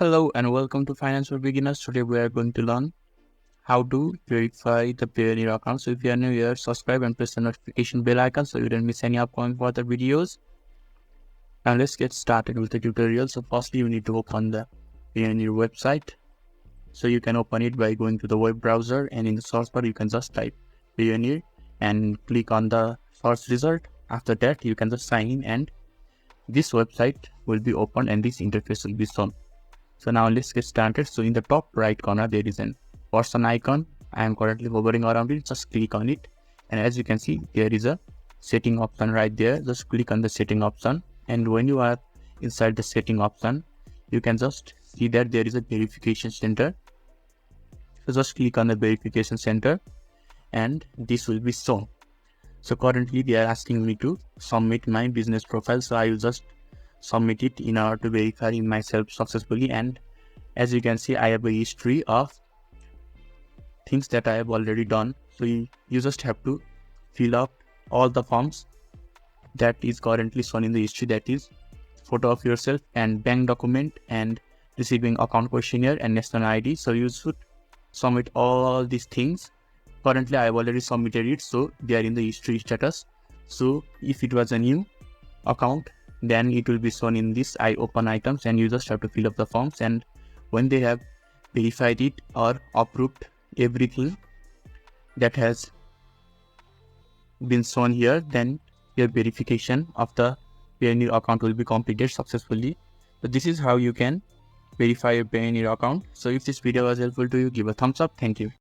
Hello and welcome to Finance for Beginners. Today we are going to learn how to verify the Payoneer account. So if you are new here, subscribe and press the notification bell icon so you don't miss any upcoming further videos. Now let's get started with the tutorial. So firstly you need to open the Payoneer website. So you can open it by going to the web browser, and in the search bar you can just type Payoneer and click on the search result. After that you can just sign in and this website will be opened and this interface will be shown. So now let's get started. So in the top right corner there is an person icon. I am currently hovering around it. Just click on it, and as you can see there is a setting option right there. Just click on the setting option, and when you are inside the setting option you can just see that there is a verification center. So just click on the verification center and this will be shown. So currently they are asking me to submit my business profile, so I will just submit it in order to verify myself successfully. And as you can see I have a history of things that I have already done. So you just have to fill up all the forms that is currently shown in the history, that is photo of yourself and bank document and receiving account questionnaire and national ID. So you should submit all these things. Currently I have already submitted it, so they are in the history status. So if it was a new account, then it will be shown in this I open items, and you just have to fill up the forms, and when they have verified it or approved everything that has been shown here, then your verification of the Payoneer account will be completed successfully. So this is how you can verify your Payoneer account. So if this video was helpful to you, give a thumbs up. Thank you.